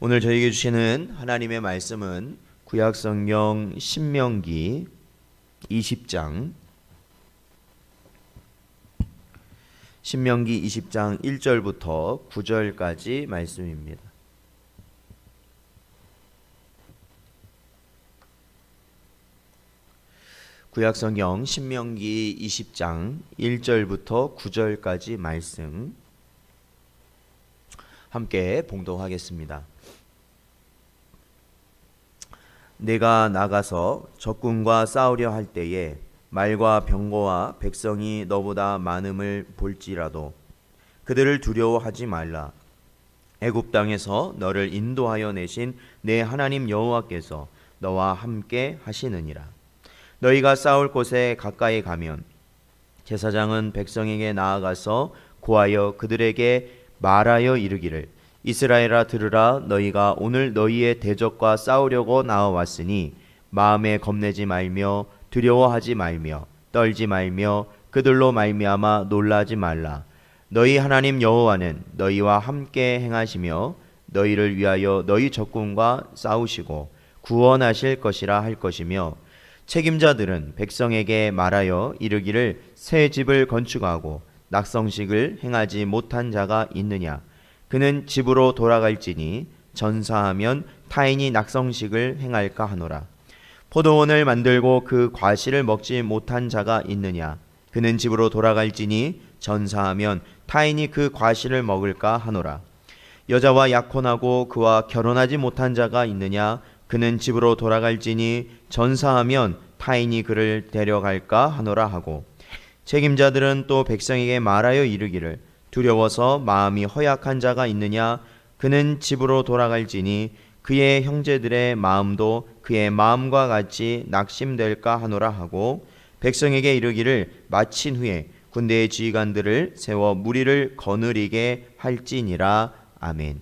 오늘 저에게 주시는 하나님의 말씀은 구약성경 신명기 20장 1절부터 9절까지 말씀입니다. 구약성경 신명기 20장 1절부터 9절까지 말씀 함께 봉독하겠습니다. 내가 나가서 적군과 싸우려 할 때에 말과 병거와 백성이 너보다 많음을 볼지라도 그들을 두려워하지 말라. 애굽 땅에서 너를 인도하여 내신 내 하나님 여호와께서 너와 함께 하시느니라. 너희가 싸울 곳에 가까이 가면 제사장은 백성에게 나아가서 고하여 그들에게 말하여 이르기를 이스라엘아 들으라. 너희가 오늘 너희의 대적과 싸우려고 나와왔으니 마음에 겁내지 말며 두려워하지 말며 떨지 말며 그들로 말미암아 놀라지 말라. 너희 하나님 여호와는 너희와 함께 행하시며 너희를 위하여 너희 적군과 싸우시고 구원하실 것이라 할 것이며 책임자들은 백성에게 말하여 이르기를 새 집을 건축하고 낙성식을 행하지 못한 자가 있느냐. 그는 집으로 돌아갈지니 전사하면 타인이 낙성식을 행할까 하노라. 포도원을 만들고 그 과실을 먹지 못한 자가 있느냐. 그는 집으로 돌아갈지니 전사하면 타인이 그 과실을 먹을까 하노라. 여자와 약혼하고 그와 결혼하지 못한 자가 있느냐. 그는 집으로 돌아갈지니 전사하면 타인이 그를 데려갈까 하노라 하고 책임자들은 또 백성에게 말하여 이르기를 두려워서 마음이 허약한 자가 있느냐. 그는 집으로 돌아갈지니 그의 형제들의 마음도 그의 마음과 같이 낙심될까 하노라 하고 백성에게 이르기를 마친 후에 군대의 지휘관들을 세워 무리를 거느리게 할지니라. 아멘.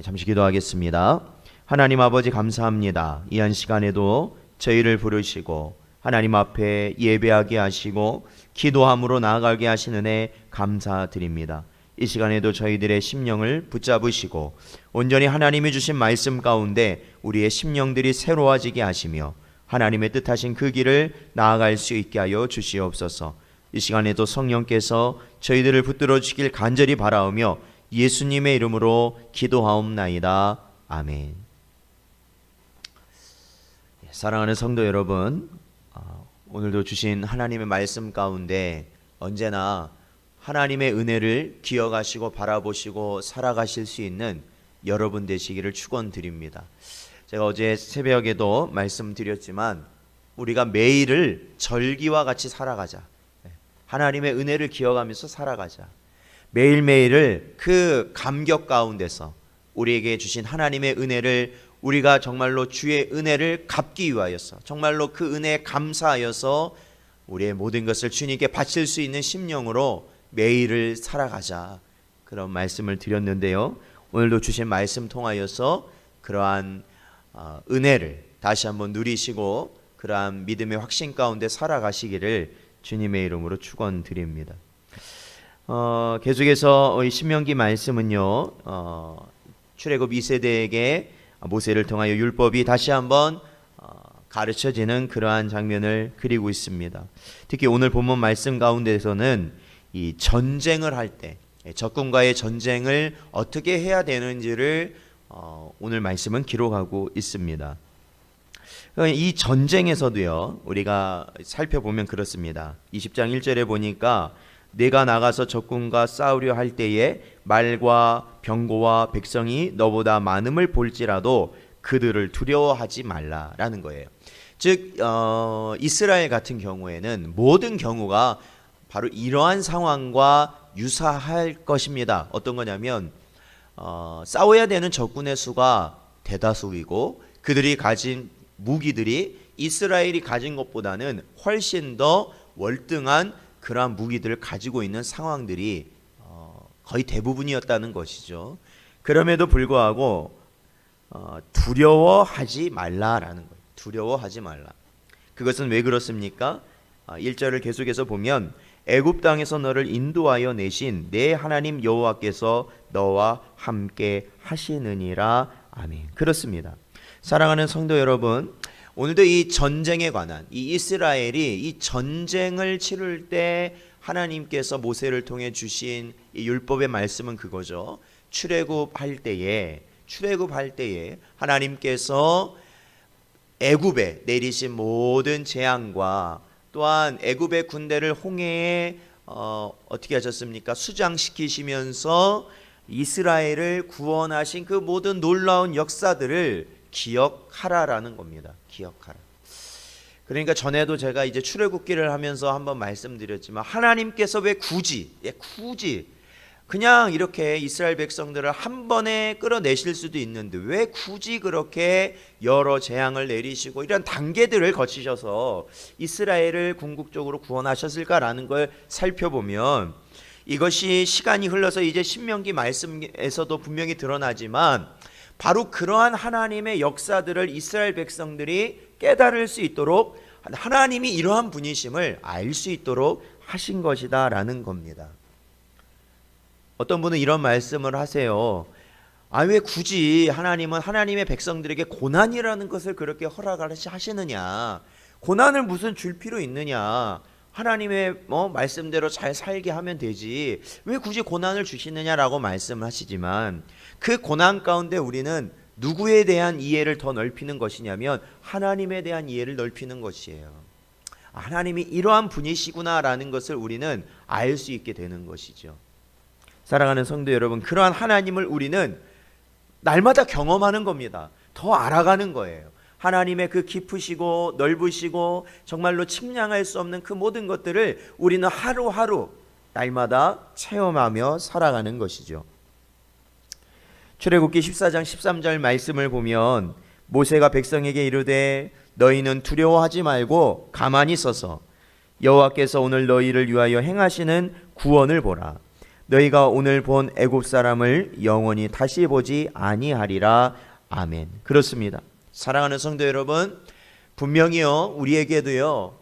잠시 기도하겠습니다. 하나님 아버지 감사합니다. 이 한 시간에도 저희를 부르시고 하나님 앞에 예배하게 하시고 기도함으로 나아가게 하시는 은혜 감사드립니다. 이 시간에도 저희들의 심령을 붙잡으시고 온전히 하나님이 주신 말씀 가운데 우리의 심령들이 새로워지게 하시며 하나님의 뜻하신 그 길을 나아갈 수 있게 하여 주시옵소서. 이 시간에도 성령께서 저희들을 붙들어 주시길 간절히 바라오며 예수님의 이름으로 기도하옵나이다. 아멘. 사랑하는 성도 여러분, 오늘도 주신 하나님의 말씀 가운데 언제나 하나님의 은혜를 기억하시고 바라보시고 살아가실 수 있는 여러분 되시기를 축원드립니다. 제가 어제 새벽에도 말씀드렸지만 우리가 매일을 절기와 같이 살아가자. 하나님의 은혜를 기억하면서 살아가자. 매일매일을 그 감격 가운데서 우리에게 주신 하나님의 은혜를 우리가 정말로 주의 은혜를 갚기 위하여서 정말로 그 은혜에 감사하여서 우리의 모든 것을 주님께 바칠 수 있는 심령으로 매일을 살아가자. 그런 말씀을 드렸는데요. 오늘도 주신 말씀 통하여서 그러한 은혜를 다시 한번 누리시고 그러한 믿음의 확신 가운데 살아가시기를 주님의 이름으로 축원드립니다. 계속해서 이 신명기 말씀은요, 출애굽 2세대에게 모세를 통하여 율법이 다시 한번 가르쳐지는 그러한 장면을 그리고 있습니다. 특히 오늘 본문 말씀 가운데서는 이 전쟁을 할 때 적군과의 전쟁을 어떻게 해야 되는지를 오늘 말씀은 기록하고 있습니다. 이 전쟁에서도요, 우리가 살펴보면 그렇습니다. 20장 1절에 보니까 내가 나가서 적군과 싸우려 할 때에 말과 병거와 백성이 너보다 많음을 볼지라도 그들을 두려워하지 말라라는 거예요. 즉 이스라엘 같은 경우에는 모든 경우가 바로 이러한 상황과 유사할 것입니다. 어떤 거냐면 싸워야 되는 적군의 수가 대다수이고 그들이 가진 무기들이 이스라엘이 가진 것보다는 훨씬 더 월등한 그러한 무기들을 가지고 있는 상황들이 거의 대부분이었다는 것이죠. 그럼에도 불구하고 두려워하지 말라라는 거예요. 두려워하지 말라. 그것은 왜 그렇습니까? 1절을 계속해서 보면 애굽 땅에서 너를 인도하여 내신 내 하나님 여호와께서 너와 함께 하시느니라. 아멘. 그렇습니다. 사랑하는 성도 여러분, 오늘도 이 전쟁에 관한, 이 이스라엘이 이 전쟁을 치를 때 하나님께서 모세를 통해 주신 이 율법의 말씀은 그거죠. 출애굽할 때에 하나님께서 애굽에 내리신 모든 재앙과 또한 애굽의 군대를 홍해에 어떻게 하셨습니까? 수장시키시면서 이스라엘을 구원하신 그 모든 놀라운 역사들을 기억하라라는 겁니다. 기억하라. 그러니까 전에도 제가 이제 출애굽기를 하면서 한번 말씀드렸지만 하나님께서 왜 굳이 그냥 이렇게 이스라엘 백성들을 한 번에 끌어내실 수도 있는데 왜 굳이 그렇게 여러 재앙을 내리시고 이런 단계들을 거치셔서 이스라엘을 궁극적으로 구원하셨을까라는 걸 살펴보면 이것이 시간이 흘러서 이제 신명기 말씀에서도 분명히 드러나지만 바로 그러한 하나님의 역사들을 이스라엘 백성들이 깨달을 수 있도록 하나님이 이러한 분이심을 알 수 있도록 하신 것이다 라는 겁니다. 어떤 분은 이런 말씀을 하세요. 왜 굳이 하나님은 하나님의 백성들에게 고난이라는 것을 그렇게 허락하시느냐, 고난을 무슨 줄 필요 있느냐, 하나님의 말씀대로 잘 살게 하면 되지 왜 굳이 고난을 주시느냐라고 말씀하시지만 그 고난 가운데 우리는 누구에 대한 이해를 더 넓히는 것이냐면 하나님에 대한 이해를 넓히는 것이에요. 하나님이 이러한 분이시구나라는 것을 우리는 알 수 있게 되는 것이죠. 사랑하는 성도 여러분, 그러한 하나님을 우리는 날마다 경험하는 겁니다. 더 알아가는 거예요. 하나님의 그 깊으시고 넓으시고 정말로 측량할 수 없는 그 모든 것들을 우리는 하루하루 날마다 체험하며 살아가는 것이죠. 출애굽기 14장 13절 말씀을 보면 모세가 백성에게 이르되 너희는 두려워하지 말고 가만히 서서 여호와께서 오늘 너희를 위하여 행하시는 구원을 보라. 너희가 오늘 본 애굽 사람을 영원히 다시 보지 아니하리라. 아멘. 그렇습니다. 사랑하는 성도 여러분, 분명히요 우리에게도요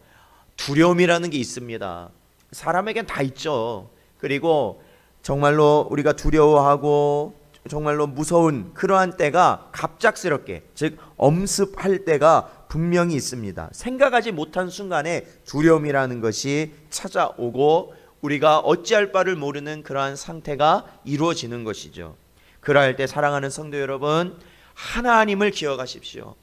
두려움이라는 게 있습니다. 사람에겐 다 있죠. 그리고 정말로 우리가 두려워하고 정말로 무서운 그러한 때가 갑작스럽게, 즉 엄습할 때가 분명히 있습니다. 생각하지 못한 순간에 두려움이라는 것이 찾아오고 우리가 어찌할 바를 모르는 그러한 상태가 이루어지는 것이죠. 그러할 때 사랑하는 성도 여러분, 하나님을 기억하십시오.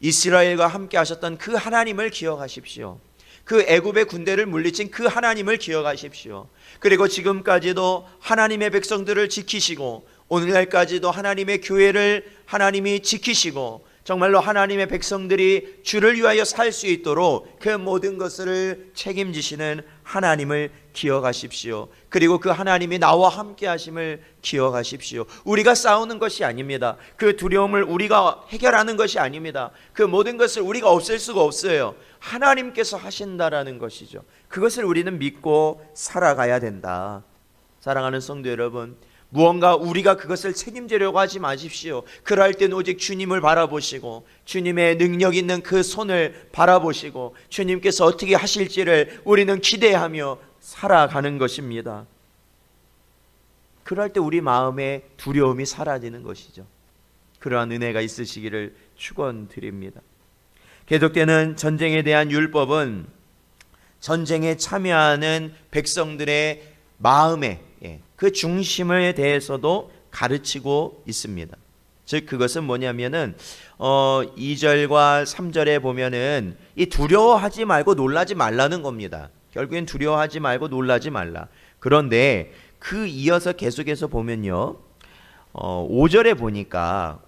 이스라엘과 함께 하셨던 그 하나님을 기억하십시오. 그 애굽의 군대를 물리친 그 하나님을 기억하십시오. 그리고 지금까지도 하나님의 백성들을 지키시고 오늘날까지도 하나님의 교회를 하나님이 지키시고 정말로 하나님의 백성들이 주를 위하여 살 수 있도록 그 모든 것을 책임지시는 하나님을 기억하십시오. 그리고 그 하나님이 나와 함께 하심을 기억하십시오. 우리가 싸우는 것이 아닙니다. 그 두려움을 우리가 해결하는 것이 아닙니다. 그 모든 것을 우리가 없앨 수가 없어요. 하나님께서 하신다라는 것이죠. 그것을 우리는 믿고 살아가야 된다. 사랑하는 성도 여러분, 무언가 우리가 그것을 책임지려고 하지 마십시오. 그럴 때는 오직 주님을 바라보시고 주님의 능력 있는 그 손을 바라보시고 주님께서 어떻게 하실지를 우리는 기대하며 살아가는 것입니다. 그럴 때 우리 마음의 두려움이 사라지는 것이죠. 그러한 은혜가 있으시기를 축원드립니다. 계속되는 전쟁에 대한 율법은 전쟁에 참여하는 백성들의 마음의 그 중심에 대해서도 가르치고 있습니다. 즉 그것은 뭐냐면은 2절과 3절에 보면은 이 두려워하지 말고 놀라지 말라는 겁니다. 결국엔 두려워하지 말고 놀라지 말라. 그런데 그 이어서 계속해서 보면요 5절에 보니까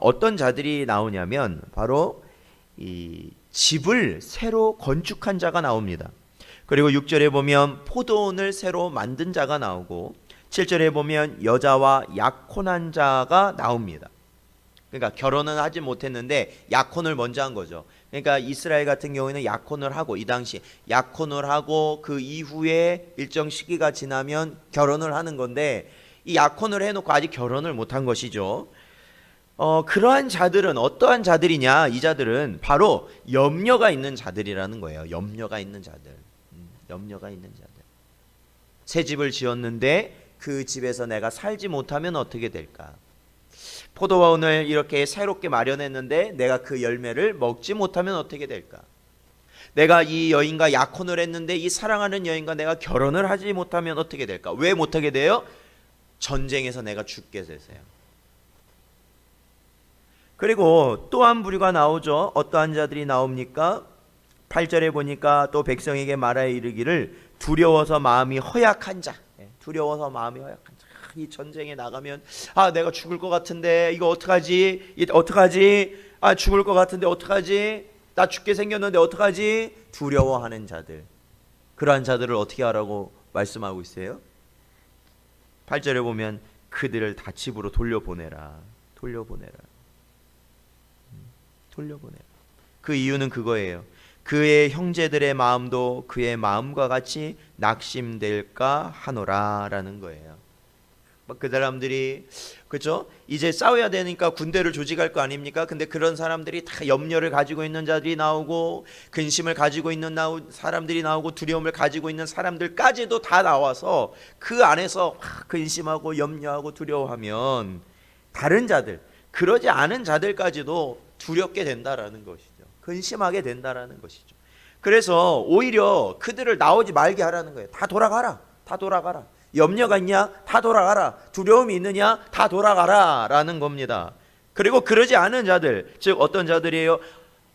어떤 자들이 나오냐면 바로 이 집을 새로 건축한 자가 나옵니다. 그리고 6절에 보면 포도원을 새로 만든 자가 나오고 7절에 보면 여자와 약혼한 자가 나옵니다. 그러니까 결혼은 하지 못했는데 약혼을 먼저 한 거죠. 그러니까 이스라엘 같은 경우에는 약혼을 하고 이 당시 약혼을 하고 그 이후에 일정 시기가 지나면 결혼을 하는 건데 이 약혼을 해놓고 아직 결혼을 못한 것이죠. 그러한 자들은 어떠한 자들이냐? 이 자들은 바로 염려가 있는 자들이라는 거예요. 염려가 있는 자들. 새 집을 지었는데 그 집에서 내가 살지 못하면 어떻게 될까? 포도원을 이렇게 새롭게 마련했는데 내가 그 열매를 먹지 못하면 어떻게 될까? 내가 이 여인과 약혼을 했는데 이 사랑하는 여인과 내가 결혼을 하지 못하면 어떻게 될까? 왜 못하게 돼요? 전쟁에서 내가 죽게 되세요. 그리고 또 한 부류가 나오죠. 어떠한 자들이 나옵니까? 8절에 보니까 또 백성에게 말하여 이르기를 두려워서 마음이 허약한 자. 두려워서 마음이 허약한 자. 이 전쟁에 나가면 내가 죽을 것 같은데 이거 어떡하지? 죽을 것 같은데 어떡하지? 나 죽게 생겼는데 어떡하지? 두려워하는 자들. 그러한 자들을 어떻게 하라고 말씀하고 있어요? 8절에 보면 그들을 다 집으로 돌려보내라. 그 이유는 그거예요. 그의 형제들의 마음도 그의 마음과 같이 낙심될까 하노라 라는 거예요. 그 사람들이 그렇죠? 이제 싸워야 되니까 군대를 조직할 거 아닙니까? 근데 그런 사람들이 다 염려를 가지고 있는 자들이 나오고 근심을 가지고 있는 사람들이 나오고 두려움을 가지고 있는 사람들까지도 다 나와서 그 안에서 근심하고 염려하고 두려워하면 다른 자들, 그러지 않은 자들까지도 두렵게 된다라는 것이죠. 근심하게 된다라는 것이죠. 그래서 오히려 그들을 나오지 말게 하라는 거예요. 다 돌아가라. 염려가 있냐? 다 돌아가라. 두려움이 있느냐? 다 돌아가라 라는 겁니다. 그리고 그러지 않은 자들, 즉 어떤 자들이에요?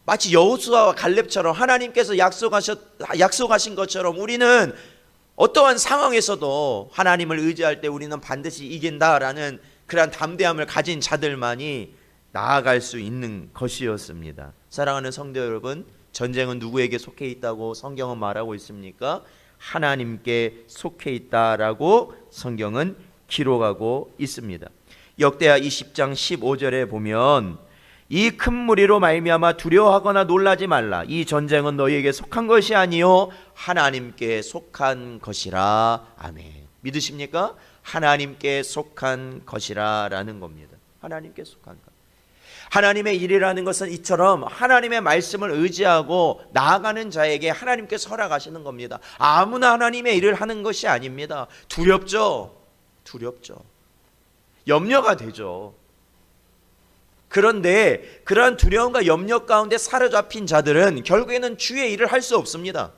마치 여호수아와 갈렙처럼 하나님께서 약속하신 것처럼 우리는 어떠한 상황에서도 하나님을 의지할 때 우리는 반드시 이긴다라는 그러한 담대함을 가진 자들만이 나아갈 수 있는 것이었습니다. 사랑하는 성도 여러분, 전쟁은 누구에게 속해 있다고 성경은 말하고 있습니까? 하나님께 속해 있다라고 성경은 기록하고 있습니다. 역대하 20장 15절에 보면 이 큰 무리로 말미암아 두려워하거나 놀라지 말라. 이 전쟁은 너희에게 속한 것이 아니요 하나님께 속한 것이라. 아멘. 믿으십니까? 하나님께 속한 것이라 라는 겁니다. 하나님께 속한 것. 하나님의 일이라는 것은 이처럼 하나님의 말씀을 의지하고 나아가는 자에게 하나님께서 허락하시는 겁니다. 아무나 하나님의 일을 하는 것이 아닙니다. 두렵죠. 염려가 되죠. 그런데 그러한 두려움과 염려 가운데 사로잡힌 자들은 결국에는 주의 일을 할 수 없습니다.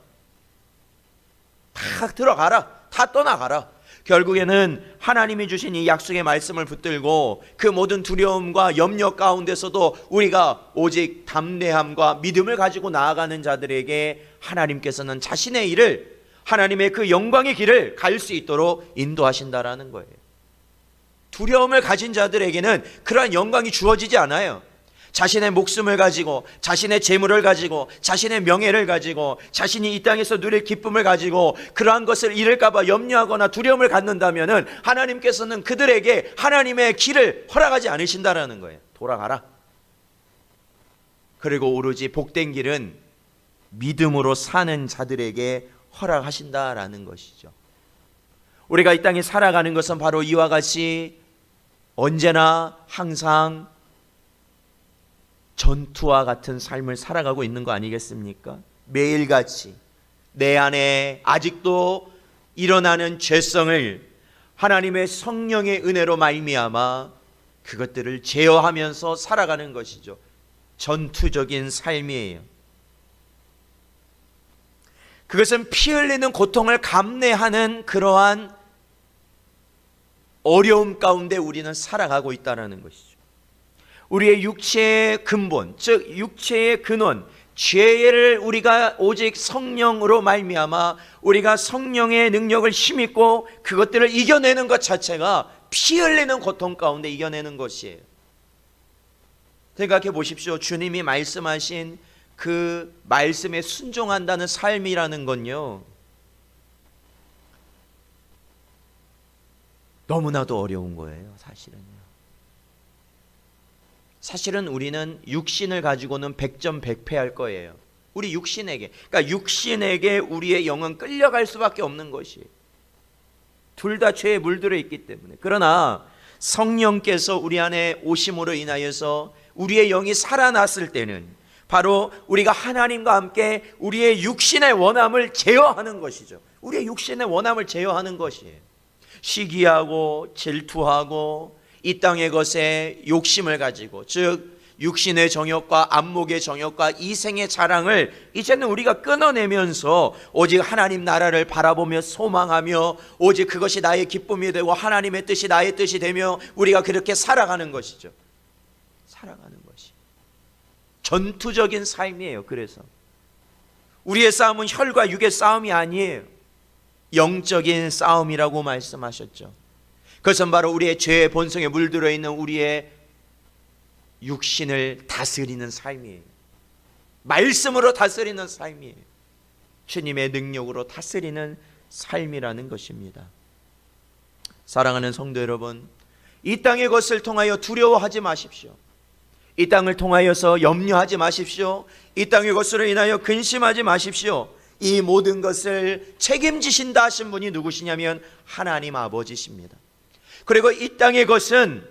다 들어가라. 다 떠나가라. 결국에는 하나님이 주신 이 약속의 말씀을 붙들고 그 모든 두려움과 염려 가운데서도 우리가 오직 담대함과 믿음을 가지고 나아가는 자들에게 하나님께서는 자신의 일을, 하나님의 그 영광의 길을 갈 수 있도록 인도하신다라는 거예요. 두려움을 가진 자들에게는 그러한 영광이 주어지지 않아요. 자신의 목숨을 가지고, 자신의 재물을 가지고, 자신의 명예를 가지고, 자신이 이 땅에서 누릴 기쁨을 가지고 그러한 것을 잃을까 봐 염려하거나 두려움을 갖는다면은 하나님께서는 그들에게 하나님의 길을 허락하지 않으신다라는 거예요. 돌아가라. 그리고 오로지 복된 길은 믿음으로 사는 자들에게 허락하신다라는 것이죠. 우리가 이 땅에 살아가는 것은 바로 이와 같이 언제나 항상 전투와 같은 삶을 살아가고 있는 거 아니겠습니까? 매일같이 내 안에 아직도 일어나는 죄성을 하나님의 성령의 은혜로 말미암아 그것들을 제어하면서 살아가는 것이죠. 전투적인 삶이에요. 그것은 피 흘리는 고통을 감내하는 그러한 어려움 가운데 우리는 살아가고 있다는 것이죠. 우리의 육체의 근본, 즉 육체의 근원, 죄를 우리가 오직 성령으로 말미암아 우리가 성령의 능력을 힘입고 그것들을 이겨내는 것 자체가 피 흘리는 고통 가운데 이겨내는 것이에요. 생각해 보십시오. 주님이 말씀하신 그 말씀에 순종한다는 삶이라는 건요, 너무나도 어려운 거예요. 사실은 우리는 육신을 가지고는 100점 100패할 거예요. 우리 육신에게, 그러니까 육신에게 우리의 영은 끌려갈 수밖에 없는 것이에요. 둘 다 죄에 물들어 있기 때문에. 그러나 성령께서 우리 안에 오심으로 인하여서 우리의 영이 살아났을 때는 바로 우리가 하나님과 함께 우리의 육신의 원함을 제어하는 것이죠. 우리의 육신의 원함을 제어하는 것이에요. 시기하고 질투하고 이 땅의 것에 욕심을 가지고, 즉 육신의 정욕과 안목의 정욕과 이생의 자랑을 이제는 우리가 끊어내면서 오직 하나님 나라를 바라보며 소망하며 오직 그것이 나의 기쁨이 되고 하나님의 뜻이 나의 뜻이 되며 우리가 그렇게 살아가는 것이죠. 살아가는 것이 전투적인 삶이에요. 그래서 우리의 싸움은 혈과 육의 싸움이 아니에요. 영적인 싸움이라고 말씀하셨죠. 그것은 바로 우리의 죄의 본성에 물들어 있는 우리의 육신을 다스리는 삶이에요. 말씀으로 다스리는 삶이에요. 주님의 능력으로 다스리는 삶이라는 것입니다. 사랑하는 성도 여러분, 이 땅의 것을 통하여 두려워하지 마십시오. 이 땅을 통하여서 염려하지 마십시오. 이 땅의 것으로 인하여 근심하지 마십시오. 이 모든 것을 책임지신다 하신 분이 누구시냐면 하나님 아버지십니다. 그리고 이 땅의 것은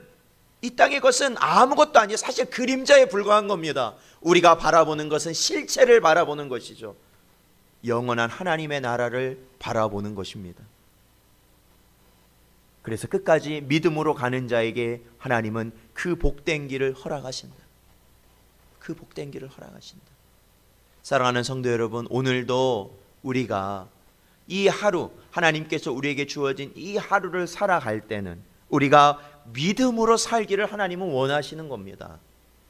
아무것도 아니에요. 사실 그림자에 불과한 겁니다. 우리가 바라보는 것은 실체를 바라보는 것이죠. 영원한 하나님의 나라를 바라보는 것입니다. 그래서 끝까지 믿음으로 가는 자에게 하나님은 그 복된 길을 허락하신다. 그 복된 길을 허락하신다. 사랑하는 성도 여러분, 오늘도 우리가 이 하루, 하나님께서 우리에게 주어진 이 하루를 살아갈 때는 우리가 믿음으로 살기를 하나님은 원하시는 겁니다.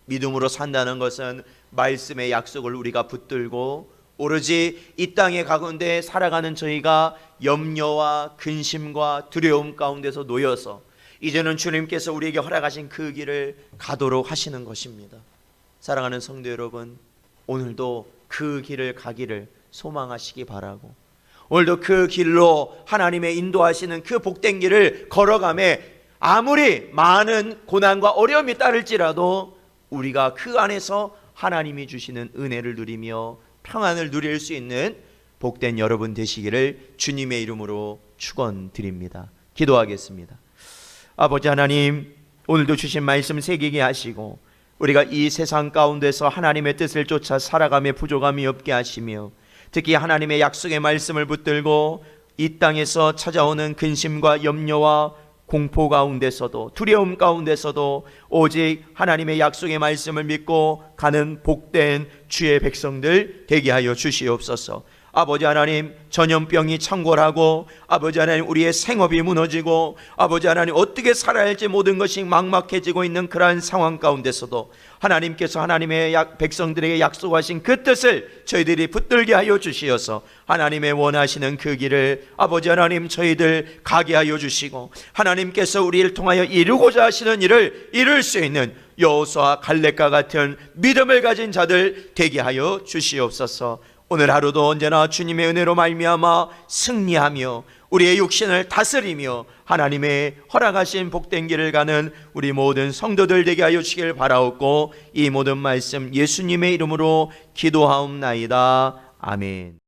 믿음으로 산다는 것은 말씀의 약속을 우리가 붙들고 오로지 이 땅의 가운데 살아가는 저희가 염려와 근심과 두려움 가운데서 놓여서 이제는 주님께서 우리에게 허락하신 그 길을 가도록 하시는 것입니다. 사랑하는 성도 여러분, 오늘도 그 길을 가기를 소망하시기 바라고, 오늘도 그 길로 하나님의 인도하시는 그 복된 길을 걸어가매 아무리 많은 고난과 어려움이 따를지라도 우리가 그 안에서 하나님이 주시는 은혜를 누리며 평안을 누릴 수 있는 복된 여러분 되시기를 주님의 이름으로 축원드립니다. 기도하겠습니다. 아버지 하나님, 오늘도 주신 말씀 새기게 하시고 우리가 이 세상 가운데서 하나님의 뜻을 쫓아 살아가며 부족함이 없게 하시며 특히 하나님의 약속의 말씀을 붙들고 이 땅에서 찾아오는 근심과 염려와 공포 가운데서도 두려움 가운데서도 오직 하나님의 약속의 말씀을 믿고 가는 복된 주의 백성들 되게 하여 주시옵소서. 아버지 하나님, 전염병이 창궐하고 아버지 하나님 우리의 생업이 무너지고 아버지 하나님 어떻게 살아야 할지 모든 것이 막막해지고 있는 그러한 상황 가운데서도 하나님께서 하나님의 백성들에게 약속하신 그 뜻을 저희들이 붙들게 하여 주시어서 하나님의 원하시는 그 길을 아버지 하나님 저희들 가게 하여 주시고 하나님께서 우리를 통하여 이루고자 하시는 일을 이룰 수 있는 여호수아 갈렙과 같은 믿음을 가진 자들 되게 하여 주시옵소서. 오늘 하루도 언제나 주님의 은혜로 말미암아 승리하며 우리의 육신을 다스리며 하나님의 허락하신 복된 길을 가는 우리 모든 성도들 되게 하여 주시길 바라옵고 이 모든 말씀 예수님의 이름으로 기도하옵나이다. 아멘.